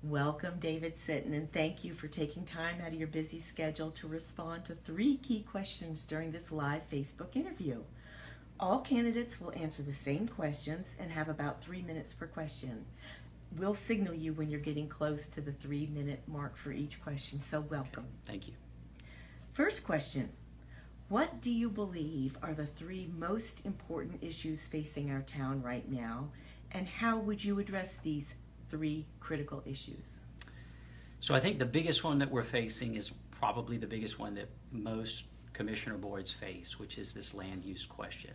Welcome, David Sitton, and thank you for taking time out of your busy schedule to respond to 3 key questions during this live Facebook interview. All candidates will answer the same questions and have about 3 minutes per question. We'll signal you when you're getting close to the 3-minute mark for each question, so welcome. Okay, thank you. First question. What do you believe are the 3 most important issues facing our town right now, and how would you address these 3 critical issues? So I think the biggest one that we're facing is probably the biggest one that most commissioner boards face, which is this land use question.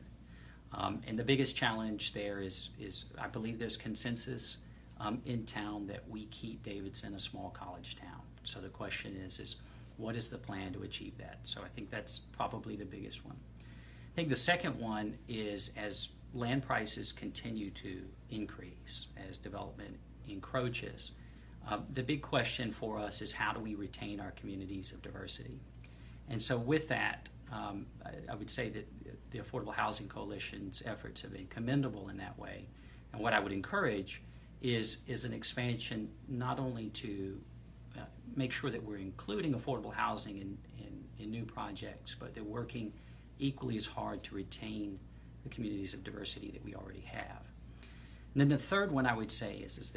And the biggest challenge there is I believe there's consensus in town that we keep Davidson a small college town. So the question is what is the plan to achieve that? So I think that's probably the biggest one. I think the second one is as land prices continue to increase, as development encroaches, the big question for us is how do we retain our communities of diversity? And so with that, I would say that the Affordable Housing Coalition's efforts have been commendable in that way. And what I would encourage is an expansion not only to make sure that we're including affordable housing in new projects, but they're working equally as hard to retain the communities of diversity that we already have. And then the third one I would say is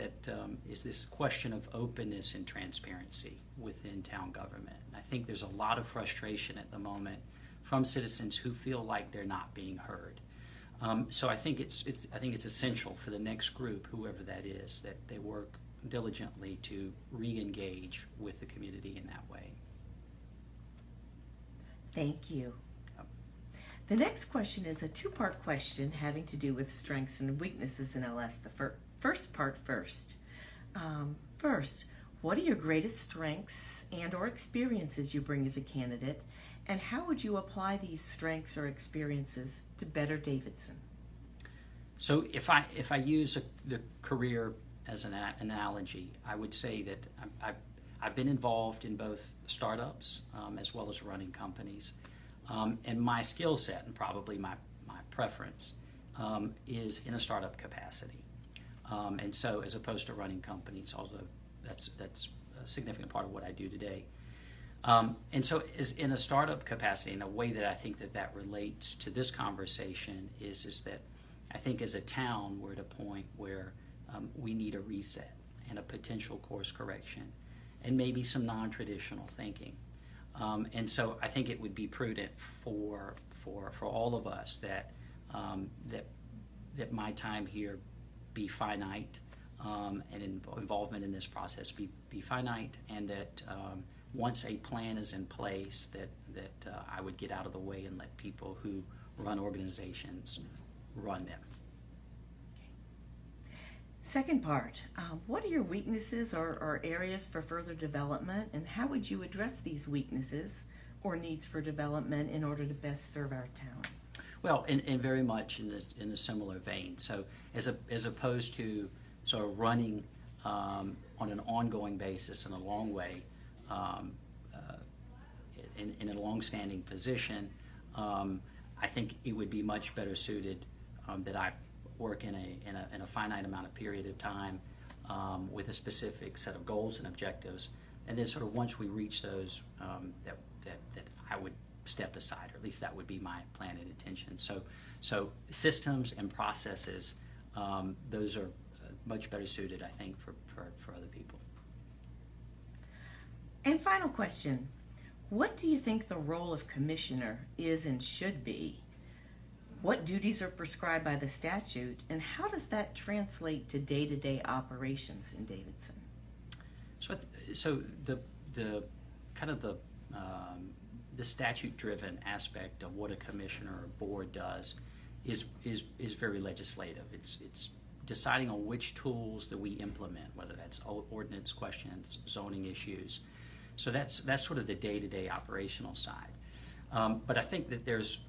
this question of openness and transparency within town government. And I think there's a lot of frustration at the moment from citizens who feel like they're not being heard. So I think it's essential for the next group, whoever that is, that they work diligently to re-engage with the community in that way. Thank you. The next question is a 2-part question having to do with strengths and weaknesses, and I'll ask the first part first. First, what are your greatest strengths and or experiences you bring as a candidate, and how would you apply these strengths or experiences to better Davidson? So if I use the career as an analogy, I would say that I've been involved in both startups as well as running companies. And my skill set and probably my preference is in a startup capacity. And so as opposed to running companies, although that's a significant part of what I do today. And so is in a startup capacity, in a way that I think that relates to this conversation is that I think as a town we're at a point where we need a reset and a potential course correction and maybe some non-traditional thinking. And so I think it would be prudent for all of us that my time here be finite and involvement in this process be finite, and that once a plan is in place that I would get out of the way and let people who run organizations run them. Second part, what are your weaknesses or areas for further development, and how would you address these weaknesses or needs for development in order to best serve our town? Well, and very much in a similar vein. So as opposed to sort of running on an ongoing basis in a long way, in a long-standing position, I think it would be much better suited that I work in a finite amount of period of time with a specific set of goals and objectives, and then sort of once we reach those, that I would step aside, or at least that would be my plan and intention. So systems and processes, those are much better suited, I think, for other people. And final question, what do you think the role of commissioner is and should be? What duties are prescribed by the statute, and how does that translate to day-to-day operations in Davidson? So the kind of the statute-driven aspect of what a commissioner or board does is very legislative. It's deciding on which tools that we implement, whether that's ordinance questions, zoning issues. So that's sort of the day-to-day operational side. But I think that there's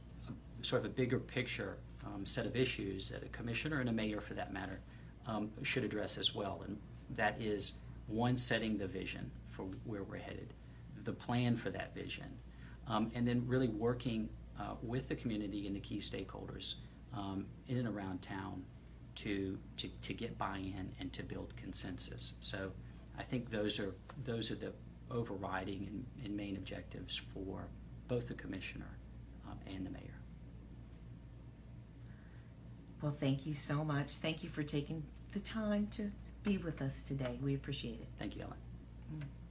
sort of a bigger picture set of issues that a commissioner and a mayor, for that matter, should address as well. And that is, one, setting the vision for where we're headed, the plan for that vision, and then really working with the community and the key stakeholders in and around town to get buy-in and to build consensus. So I think those are the overriding and main objectives for both the commissioner and the mayor. Well, thank you so much. Thank you for taking the time to be with us today. We appreciate it. Thank you, Ellen. Mm.